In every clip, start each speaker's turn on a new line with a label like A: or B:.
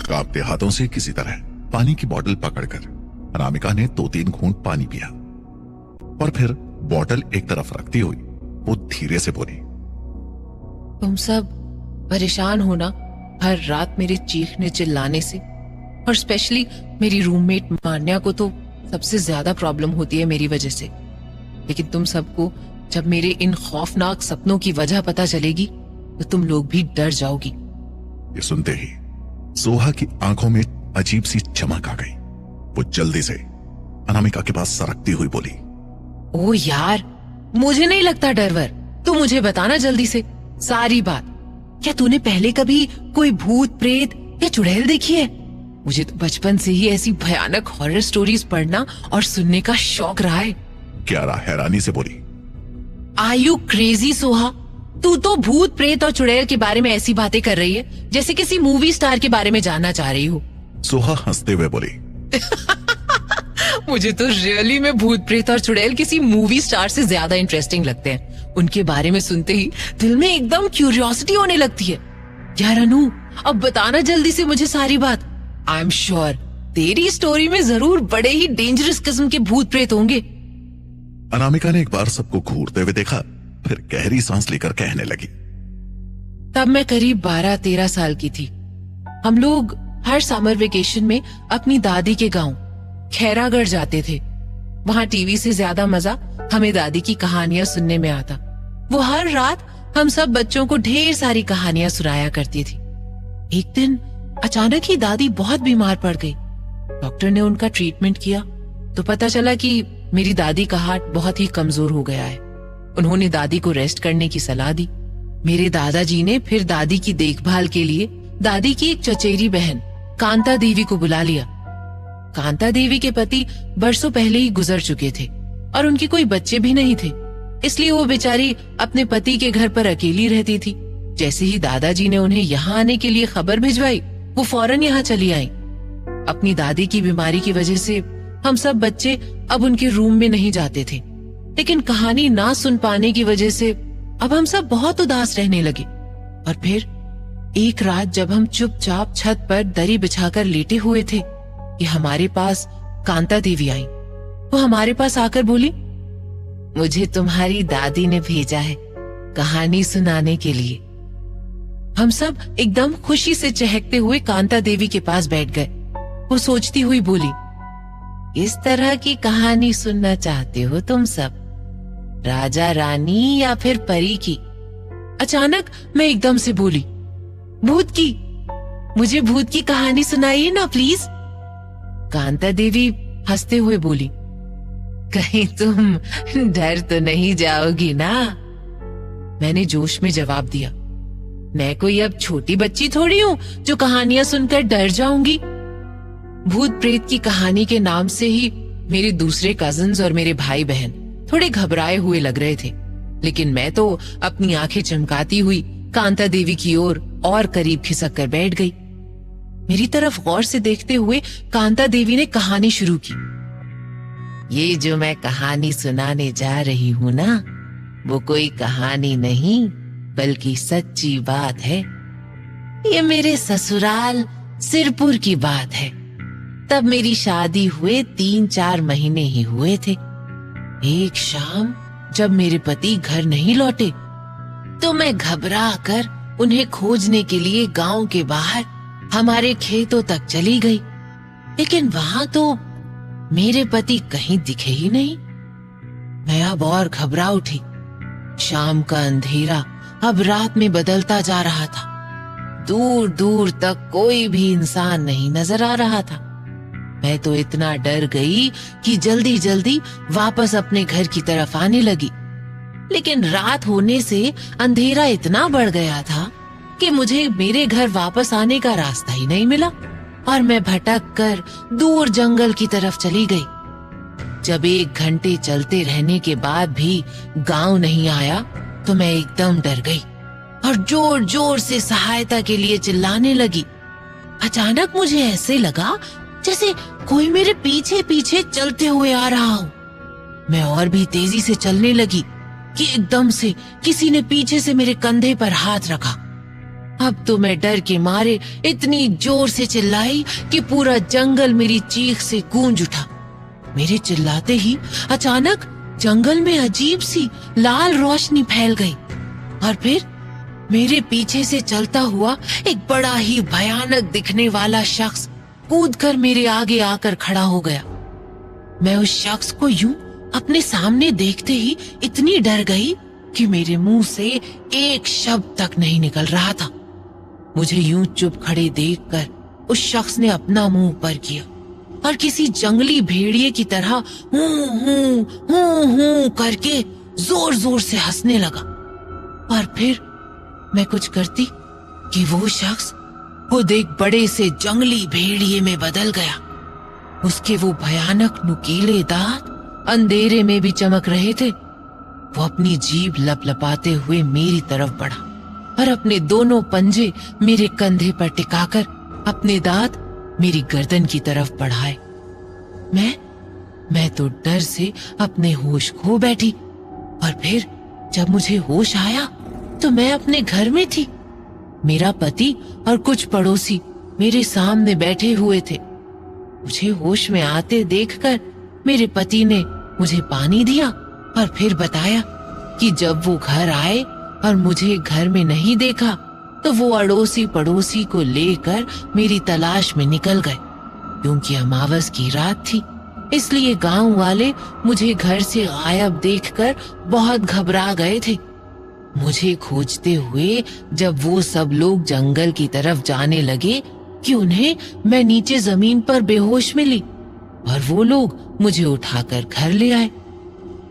A: कांपते हाथों से किसी तरह पानी की बोतल पकड़कर अनामिका ने 2-3 घूंट पानी पिया और फिर बोतल एक तरफ रखती हुई वो धीरे से बोली,
B: तुम सब परेशान होना हर रात मेरे चीखने चिल्लाने से, और स्पेशली मेरी रूममेट मान्या को तो सबसे ज्यादा प्रॉब्लम होती है मेरी वजह से। लेकिन तुम सबको जब मेरे इन खौफनाक सपनों की वजह पता चलेगी तो तुम लोग भी डर जाओगी।
A: ये सुनते ही सोहा की आंखों में अजीब सी चमक आ गई। वो जल्दी से अनामिका के पास सरकती हुई बोली,
B: ओ यार, मुझे नहीं लगता डरवर, तू मुझे बताना जल्दी से सारी बात। क्या तूने पहले कभी कोई भूत प्रेत या चुड़ैल देखी है? मुझे तो बचपन से ही ऐसी भयानक हॉरर स्टोरीज पढ़ना और सुनने का शौक रहा है।
A: क्यारा हैरानी से बोली,
B: आर यू क्रेजी सोहा? तू तो भूत प्रेत और चुड़ैल के बारे में ऐसी बातें कर रही है जैसे किसी मूवी स्टार के बारे में जानना चाह रही हो।
A: सोहा हंसते हुए बोली,
B: मुझे तो रियली में भूत प्रेत और चुड़ैल किसी मूवी स्टार से ज्यादा इंटरेस्टिंग लगते हैं। उनके बारे में सुनते ही दिल में एकदम क्यूरियोसिटी होने लगती है। यार अनु, अब बताना जल्दी से मुझे सारी बात। आई एम श्योर तेरी स्टोरी में जरूर बड़े ही डेंजरस किस्म के भूत प्रेत होंगे।
A: अनामिका ने एक बार सबको घूरते हुए देखा, फिर गहरी सांस लेकर कहने लगी,
B: तब मैं करीब 12-13 साल की थी। हम लोग हर समर वेकेशन में अपनी दादी के गांव खैरागढ़ जाते थे। वहां टीवी से ज्यादा मजा हमें दादी की कहानियां सुनने में आता। वो हर रात हम सब बच्चों को ढेर सारी कहानियां सुनाया करती थी। एक दिन अचानक ही दादी बहुत बीमार पड़ गई। डॉक्टर ने उनका ट्रीटमेंट किया तो पता चला कि मेरी दादी का हार्ट बहुत ही कमजोर हो गया है। उन्होंने दादी को रेस्ट करने की सलाह दी। मेरे दादाजी ने फिर दादी की देखभाल के लिए दादी की एक चचेरी बहन कांता देवी को बुला लिया। कांता देवी के पति बरसों पहले ही गुजर चुके थे और उनके कोई बच्चे भी नहीं थे, इसलिए वो बेचारी अपने पति के घर पर अकेली रहती थी। जैसे ही दादाजी ने उन्हें यहाँ आने के लिए खबर भिजवाई, वो फौरन यहाँ चली आई। अपनी दादी की बीमारी की वजह से हम सब बच्चे अब उनके रूम में नहीं जाते थे, लेकिन कहानी ना सुन पाने की वजह से अब हम सब बहुत उदास रहने लगे। और फिर एक रात जब हम चुपचाप छत पर दरी बिछाकर लेटे हुए थे कि हमारे पास कांता देवी आई। वो हमारे पास आकर बोली, मुझे तुम्हारी दादी ने भेजा है कहानी सुनाने के लिए। हम सब एकदम खुशी से चहकते हुए कांता देवी के पास बैठ गए। वो सोचती हुई बोली, इस तरह की कहानी सुनना चाहते हो तुम सब, राजा रानी या फिर परी की? अचानक मैं एकदम से बोली, भूत की। मुझे भूत की कहानी सुनाइए ना प्लीज। कांता देवी हंसते हुए बोली, कहीं तुम डर तो नहीं जाओगी ना? मैंने जोश में जवाब दिया, मैं कोई अब छोटी बच्ची थोड़ी हूँ जो कहानियां सुनकर डर जाऊंगी। भूत प्रेत की कहानी के नाम से ही मेरे दूसरे कजिन्स और मेरे भाई बहन थोड़े घबराए हुए लग रहे थे, लेकिन मैं तो अपनी आंखें चमकाती हुई कांता देवी की ओर और करीब खिसक कर बैठ गई। मेरी तरफ गौर से देखते हुए कांता देवी ने कहानी शुरू की। ये जो मैं कहानी सुनाने जा रही हूँ ना, वो कोई कहानी नहीं बल्कि सच्ची बात है। ये मेरे ससुराल सिरपुर की बात है। तब मेरी शादी हुए 3-4 महीने ही हुए थे। एक शाम जब मेरे पति घर नहीं लौटे तो मैं घबरा कर उन्हें खोजने के लिए गांव के बाहर हमारे खेतों तक चली गई, लेकिन वहां तो मेरे पति कहीं दिखे ही नहीं। मैं अब और घबरा उठी। शाम का अंधेरा अब रात में बदलता जा रहा था। दूर दूर तक कोई भी इंसान नहीं नजर आ रहा था। मैं तो इतना डर गई कि जल्दी जल्दी वापस अपने घर की तरफ आने लगी, लेकिन रात होने से अंधेरा इतना बढ़ गया था कि मुझे मेरे घर वापस आने का रास्ता ही नहीं मिला और मैं भटक कर दूर जंगल की तरफ चली गई। जब 1 घंटे चलते रहने के बाद भी गांव नहीं आया तो मैं एकदम डर गई और जोर जोर से सहायता के लिए चिल्लाने लगी। अचानक मुझे ऐसे लगा जैसे कोई मेरे पीछे पीछे चलते हुए आ रहा हो। मैं और भी तेजी से चलने लगी कि एकदम से किसी ने पीछे से मेरे कंधे पर हाथ रखा। अब तो मैं डर के मारे इतनी जोर से चिल्लाई कि पूरा जंगल मेरी चीख से गूंज उठा। मेरे चिल्लाते ही अचानक जंगल में अजीब सी लाल रोशनी फैल गई और फिर मेरे पीछे से चलता हुआ एक बड़ा ही भयानक दिखने वाला शख्स कूदकर मेरे आगे आकर खड़ा हो गया। मैं उस शख्स को यूं अपने सामने देखते ही इतनी डर गई कि मेरे मुंह से एक शब्द तक नहीं निकल रहा था। मुझे यूं चुप खड़े देखकर उस शख्स ने अपना मुंह ऊपर किया और किसी जंगली भेड़िए की तरह हूं करके जोर जोर से हंसने लगा। और फिर मैं कुछ करती कि वो शख्स खुद एक बड़े से जंगली भेड़िए में बदल गया। उसके वो भयानक नुकीले दांत अंधेरे में भी चमक रहे थे। वो अपनी जीभ लपलपाते हुए मेरी तरफ बढ़ा और अपने दोनों पंजे मेरे कंधे पर टिकाकर अपने दांत मेरी गर्दन की तरफ बढ़ाए। मैं तो डर से अपने होश खो बैठी और फिर जब मुझे होश आया तो मैं अपने घर में थी। मेरा पति और कुछ पड़ोसी मेरे सामने बैठे हुए थे। मुझे होश में आते देखकर मेरे पति ने मुझे पानी दिया और फिर बताया कि जब वो घर आए और मुझे घर में नहीं देखा तो वो अड़ोसी पड़ोसी को लेकर मेरी तलाश में निकल गए। क्योंकि अमावस की रात थी इसलिए गांव वाले मुझे घर से गायब देखकर बहुत घबरा गए थे। मुझे खोजते हुए जब वो सब लोग जंगल की तरफ जाने लगे कि उन्हें मैं नीचे जमीन पर बेहोश मिली और वो लोग मुझे उठाकर घर ले आए।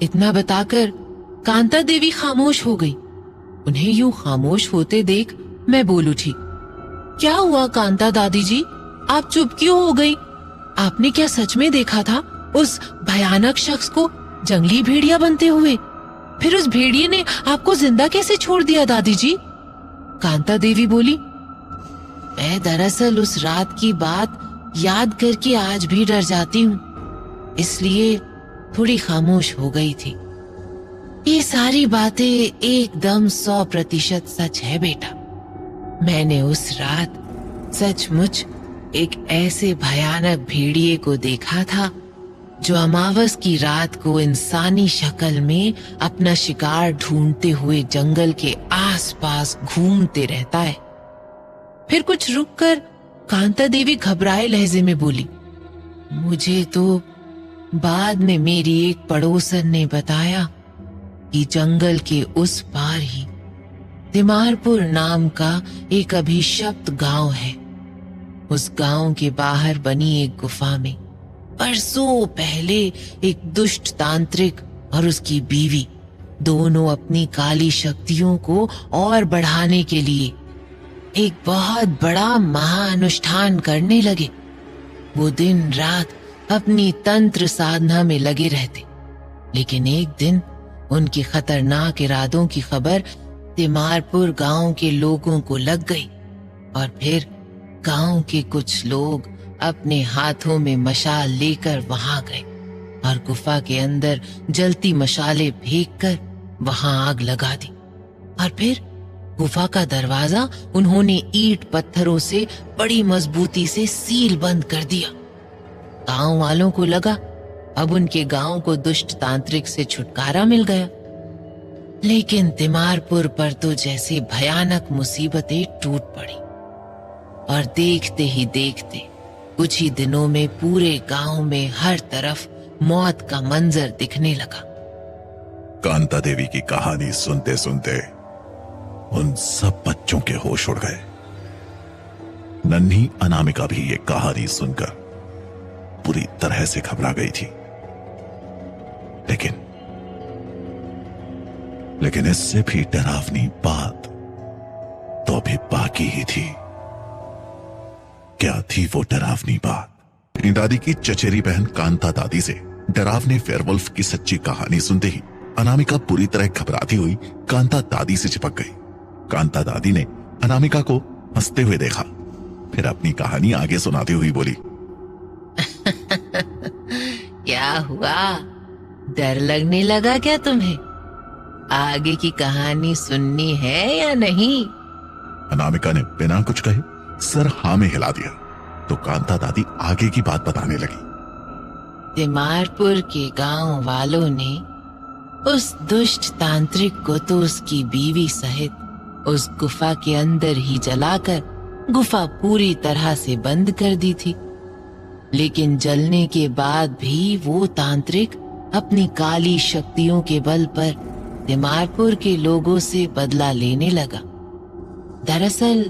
B: इतना बताकर कांता देवी खामोश हो गई। उन्हें यूं खामोश होते देख मैं बोल उठी, क्या हुआ कांता दादी जी, आप चुप क्यों हो गई? आपने क्या सच में देखा था उस भयानक शख्स को जंगली भेड़िया बनते हुए? फिर उस भेड़िए ने आपको जिंदा कैसे छोड़ दिया दादी जी? कांता देवी बोली, मैं दरअसल उस रात की बात याद करके आज भी डर जाती हूँ, इसलिए थोड़ी खामोश हो गई थी। ये सारी बातें एकदम 100% सच है बेटा। मैंने उस रात सचमुच एक ऐसे भयानक भेड़िए को देखा था जो अमावस की रात को इंसानी शक्ल में अपना शिकार ढूंढते हुए जंगल के आसपास घूमते रहता है। फिर कुछ रुककर कांता देवी घबराए लहजे में बोली, मुझे तो बाद में मेरी एक पड़ोसन ने बताया कि जंगल के उस पार ही तिमारपुर नाम का एक अभिशप्त गांव है। उस गांव के बाहर बनी एक गुफा में बरसों पहले एक दुष्ट तांत्रिक और उसकी बीवी दोनों अपनी काली शक्तियों को और बढ़ाने के लिए एक बहुत बड़ा महाअनुष्ठान करने लगे। वो दिन रात अपनी तंत्र साधना में लगे रहते, लेकिन एक दिन उनके खतरनाक इरादों की खबर तिमारपुर गांव के लोगों को लग गई और फिर गांव के कुछ लोग अपने हाथों में मशाल लेकर वहां गए और गुफा के अंदर जलती मशाले फेंककर वहां आग लगा दी और फिर गुफा का दरवाजा उन्होंने ईंट पत्थरों से बड़ी मजबूती से सील बंद कर दिया। गांव वालों को लगा अब उनके गांव को दुष्ट तांत्रिक से छुटकारा मिल गया, लेकिन तिमारपुर पर तो जैसे भयानक मुसीबतें टूट पड़ी और देखते ही देखते कुछ ही दिनों में पूरे गांव में हर तरफ मौत का मंजर दिखने लगा।
A: कांता देवी की कहानी सुनते सुनते उन सब बच्चों के होश उड़ गए। नन्ही अनामिका भी ये कहानी सुनकर पूरी तरह से घबरा गई थी, लेकिन इससे भी डरावनी बात तो अभी बाकी ही थी। क्या थी वो डरावनी बात? अपनी दादी की चचेरी बहन कांता दादी से डरावने फेयरवुल्फ की सच्ची कहानी सुनते ही अनामिका पूरी तरह घबराती हुई कांता दादी से चिपक गई। कांता दादी ने अनामिका को हंसते हुए देखा, फिर अपनी कहानी आगे सुनाती हुई बोली,
B: क्या हुआ, डर लगने लगा क्या तुम्हें? आगे की कहानी सुननी है या नहीं?
A: अनामिका ने बिना कुछ कहे सर हाँ में हिला दिया तो कांता दादी आगे की बात बताने लगी।
B: तिमारपुर के गांव वालों ने उस दुष्ट तांत्रिक को तो उसकी बीवी सहित उस गुफा के अंदर ही जलाकर गुफा पूरी तरह से बंद कर दी थी। लेकिन जलने के बाद भी वो तांत्रिक अपनी काली शक्तियों के बल पर तिमारपुर के लोगों से बदला लेने लगा। दरअसल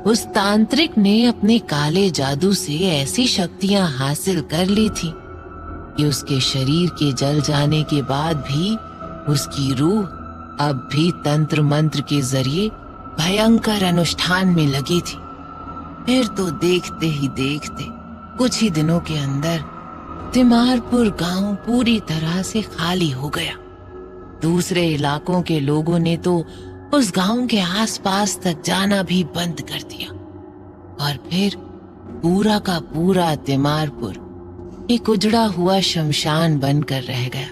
B: उस तांत्रिक ने अपने काले जादू से ऐसी शक्तियां हासिल कर ली थी कि उसके शरीर के जल जाने के बाद भी उसकी रूह अब भी तंत्र मंत्र के जरिए भयंकर अनुष्ठान में लगी थी। फिर तो देखते ही देखते कुछ ही दिनों के अंदर तिमारपुर गांव पूरी तरह से खाली हो गया। दूसरे इलाकों के लोगों ने तो उस गांव के आसपास तक जाना भी बंद कर दिया और फिर पूरा का पूरा तिमारपुर एक उजड़ा हुआ शमशान बनकर रह गया,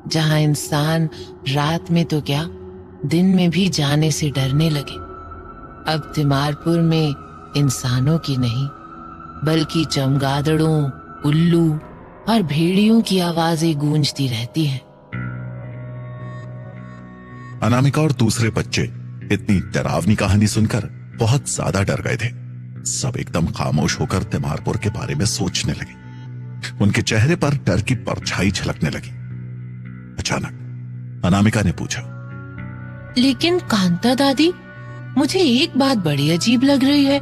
B: जहां इंसान रात में तो क्या दिन में भी जाने से डरने लगे। अब तिमारपुर में इंसानों की नहीं बल्कि चमगादड़ों, उल्लू और भेड़ियों की आवाजें गूंजती रहती हैं।
A: अनामिका और दूसरे बच्चे इतनी डरावनी कहानी सुनकर बहुत ज्यादा डर गए थे। सब एकदम खामोश होकर तिमारपुर के बारे में सोचने लगे। उनके चेहरे पर डर की परछाई झलकने लगी। अचानक अनामिका ने पूछा,
B: लेकिन कांता दादी, मुझे एक बात बड़ी अजीब लग रही है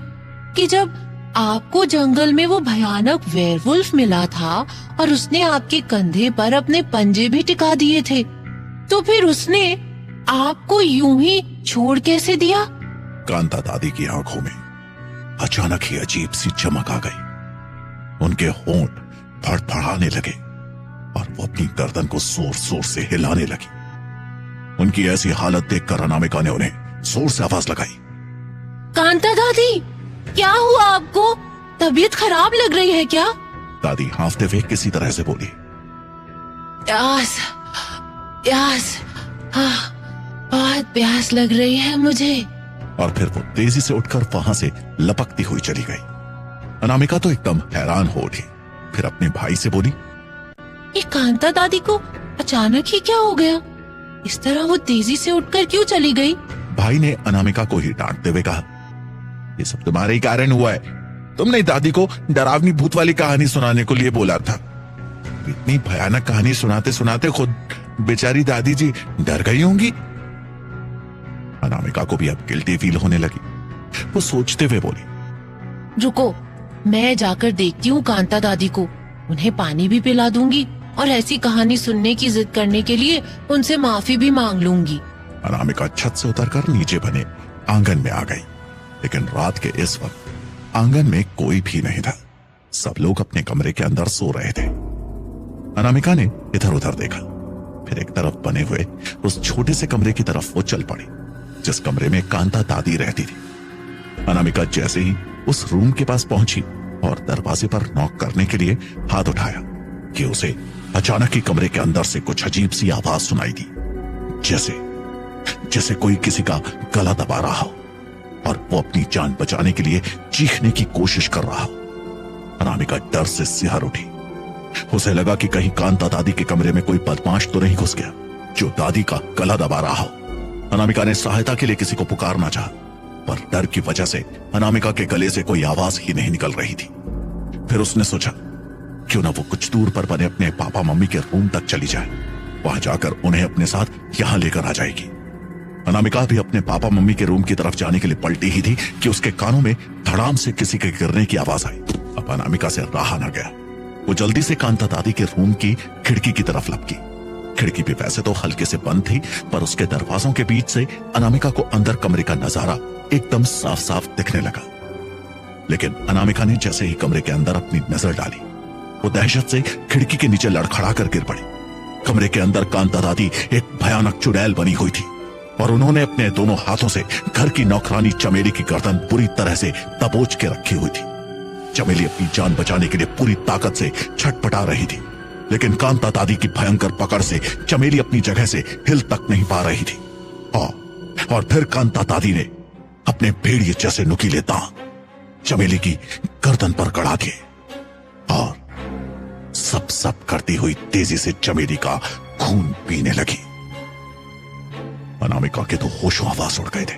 B: कि जब आपको जंगल में वो भयानक वेयरवुल्फ मिला था और उसने आपके कंधे पर अपने पंजे भी टिका दिए थे, तो फिर उसने आपको यूं ही छोड़ कैसे दिया?
A: कांता दादी की आंखों में अचानक ही अजीब सी चमक आ गई। उनके होंठ फड़फड़ाने लगे और वो अपनी गर्दन को जोर जोर से हिलाने लगी। उनकी ऐसी हालत देखकर अनामिका ने उन्हें जोर से आवाज लगाई,
B: कांता दादी, क्या हुआ आपको? तबीयत खराब लग रही है क्या?
A: दादी हांफते हुए किसी तरह से बोली,
B: प्यास, प्यास, हाँ, बहुत प्यास लग रही है मुझे।
A: और फिर वो तेजी से उठकर वहां से लपकती हुई चली गई। अनामिका तो एकदम हैरान हो उठी। फिर अपने भाई से बोली,
B: ये कांता दादी को अचानक ही क्या हो गया? इस तरह वो तेजी से उठकर क्यों चली गई?
A: भाई ने अनामिका को ही डांटते हुए कहा, ये सब तुम्हारे ही कारण हुआ है। तुमने दादी को डरावनी भूत वाली कहानी सुनाने को लिए बोला था। इतनी भयानक कहानी सुनाते सुनाते खुद बेचारी दादी जी डर गई होंगी। अनामिका को भी अब गिल्टी फील होने लगी। वो सोचते हुए बोली,
B: रुको, मैं जाकर देखती हूँ कांता दादी को, उन्हें पानी भी पिला दूंगी और ऐसी कहानी सुनने की जिद करने के लिए उनसे माफी भी मांग लूंगी।
A: अनामिका छत से उतरकर नीचे बने आंगन में आ गई। लेकिन रात के इस वक्त आंगन में कोई भी नहीं था। सब लोग अपने कमरे के अंदर सो रहे थे। अनामिका ने इधर उधर देखा, फिर एक तरफ बने हुए उस छोटे से कमरे की तरफ वो चल पड़ी जिस कमरे में कांता दादी रहती थी। अनामिका जैसे ही उस रूम के पास पहुंची और दरवाजे पर नॉक करने के लिए हाथ उठाया कि उसे अचानक ही कमरे के अंदर से कुछ अजीब सी आवाज सुनाई दी, जैसे कोई किसी का गला दबा रहा हो और वो अपनी जान बचाने के लिए चीखने की कोशिश कर रहा हो। अनामिका डर से सिहर उठी। उसे लगा कि कहीं कांता दादी के कमरे में कोई बदमाश तो नहीं घुस गया जो दादी का गला दबा रहा हो। अनामिका ने सहायता के लिए किसी को पुकारना चाहा, पर डर की वजह से अनामिका के गले से कोई आवाज ही नहीं निकल रही थी। फिर उसने सोचा क्यों ना वो कुछ दूर पर बने अपने पापा मम्मी के रूम तक चली जाए, वहां जाकर उन्हें अपने साथ यहां लेकर आ जाएगी। अनामिका भी अपने पापा मम्मी के रूम की तरफ जाने के लिए पलटी ही थी कि उसके कानों में धड़ाम से किसी के गिरने की आवाज आई। अब अनामिका से रहा न गया। वो जल्दी से कांता दादी के रूम की खिड़की की तरफ लपकी। खिड़की भी वैसे तो हल्के से बंद थी, पर उसके दरवाजों के बीच से अनामिका को अंदर कमरे का नजारा एकदम साफ साफ दिखने लगा। लेकिन अनामिका ने जैसे ही कमरे के अंदर अपनी नजर डाली, वो दहशत से खिड़की के नीचे लड़खड़ा कर गिर पड़ी। कमरे के अंदर कांता दादी एक भयानक चुड़ैल बनी हुई थी और उन्होंने अपने दोनों हाथों से घर की नौकरानी चमेली की गर्दन पूरी तरह से दबोच के रखी हुई थी। चमेली अपनी जान बचाने के लिए पूरी ताकत से छटपटा रही थी, लेकिन कांता दादी की भयंकर पकड़ से चमेली अपनी जगह से हिल तक नहीं पा रही थी। और फिर कांता दादी ने अपने भेड़िए जैसे नुकीले दांत चमेली की गर्दन पर गड़ा दिए और सब करती हुई तेजी से चमेली का खून पीने लगी। अनामिका के तो होशों हवास उड़ गए थे।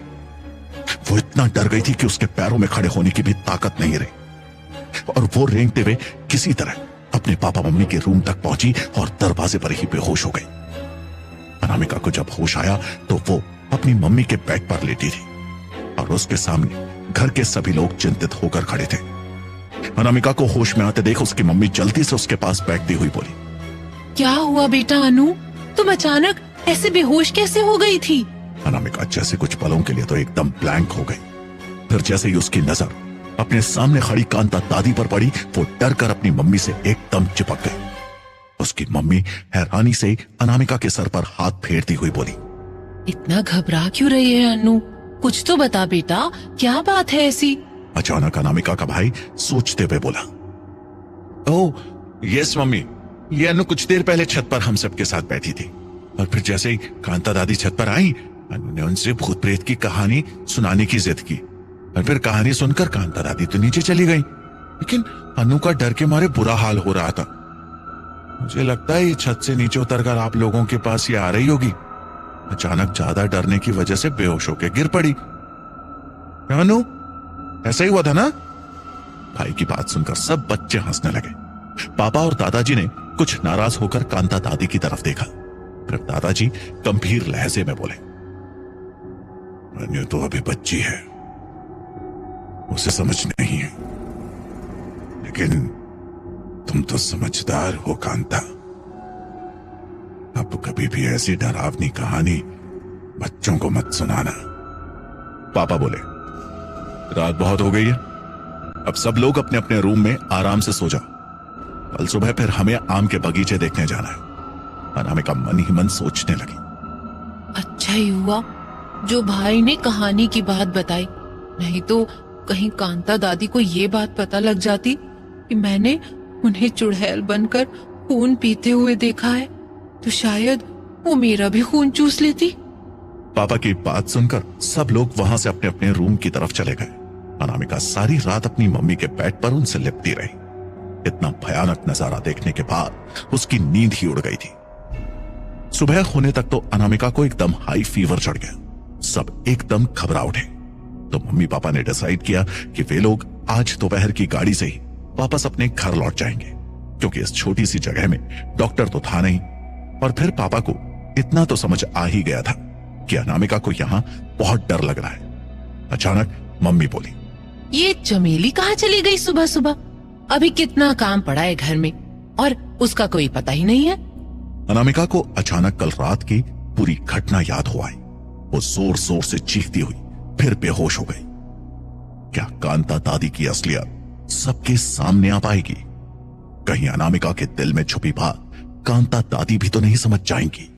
A: वो इतना डर गई थी कि उसके पैरों में खड़े होने की भी ताकत नहीं रही और वो रेंगते हुए किसी तरह अपने पापा मम्मी के रूम तक पहुंची और दरवाजे पर ही बेहोश हो गई। अनामिका को जब होश आया तो वो अपनी मम्मी के बेड पर लेटी थी और उसके सामने घर के सभी लोग चिंतित होकर खड़े थे। अनामिका को होश में आते देख उसकी मम्मी जल्दी से उसके पास बैठती हुई बोली,
B: क्या हुआ बेटा अनु, तुम अचानक ऐसे बेहोश कैसे हो गई थी?
A: अनामिका जैसे कुछ पलों के लिए तो एकदम ब्लैंक हो गई। फिर जैसे ही उसकी नजर अपने सामने खड़ी कांता दादी पर पड़ी, वो डर कर अपनी मम्मी से एकदम चिपक गई। उसकी मम्मी हैरानी से अनामिका के सर पर हाथ फेरती हुई बोली,
B: इतना घबरा क्यों रही है अनु? कुछ तो बता बेटा, क्या बात है ऐसी?
A: अचानक अनामिका का भाई सोचते हुए बोला, ओह यस मम्मी, ये अनु कुछ देर पहले छत पर हम सबके साथ बैठी थी और फिर जैसे ही कांता दादी छत पर आई, अनु ने उनसे भूत प्रेत की कहानी सुनाने की जिद की और फिर कहानी सुनकर कांता दादी तो नीचे चली गई, लेकिन अनु का डर के मारे बुरा हाल हो रहा था। मुझे लगता है ये छत से नीचे उतरकर आप लोगों के पास ये आ रही होगी। अचानक ज्यादा डरने की वजह से बेहोश होकर गिर पड़ी। अनु ऐसा ही हुआ था ना? भाई की बात सुनकर सब बच्चे हंसने लगे। पापा और दादाजी ने कुछ नाराज होकर कांता दादी की तरफ देखा। फिर दादाजी गंभीर लहजे में बोले, अनु तो अभी बच्ची है, उसे समझ नहीं है, लेकिन तुम तो समझदार हो कांता। अब कभी भी ऐसी डरावनी कहानी बच्चों को मत सुनाना। पापा बोले, रात बहुत हो गई है, अब सब लोग अपने अपने रूम में आराम से सो जाओ। कल सुबह फिर हमें आम के बगीचे देखने जाना है। अनामिका मन ही मन सोचने लगी,
B: अच्छा ही हुआ जो भाई ने कहानी की बात बताई, नहीं तो कहीं कांता दादी को ये बात पता लग जाती कि मैंने उन्हें चुड़ैल बनकर खून पीते हुए देखा है, तो शायद वो मेरा भी खून चूस लेती।
A: पापा की बात सुनकर सब लोग वहां से अपने अपने रूम की तरफ चले गए। अनामिका सारी रात अपनी मम्मी के बेड पर उनसे लिपटी रही। इतना भयानक नजारा देखने के बाद उसकी नींद ही उड़ गई थी। सुबह होने तक तो अनामिका को एकदम हाई फीवर चढ़ गया। सब एकदम घबरा उठे। तो मम्मी पापा ने डिसाइड किया कि वे लोग आज दोपहर की गाड़ी से ही वापस अपने घर लौट जाएंगे, क्योंकि इस छोटी सी जगह में डॉक्टर तो था नहीं। और फिर पापा को इतना तो समझ आ ही गया था कि अनामिका को यहां बहुत डर लग रहा है। अचानक मम्मी बोली,
B: ये चमेली कहाँ चली गई सुबह सुबह? अभी कितना काम पड़ा है घर में और उसका कोई पता ही नहीं है।
A: अनामिका को अचानक कल रात की पूरी घटना याद हो आई। वो जोर जोर से चीखती हुई फिर बेहोश हो गई। क्या कांता दादी की असलियत सबके सामने आ पाएगी? कहीं अनामिका के दिल में छुपी बात कांता दादी भी तो नहीं समझ जाएंगी।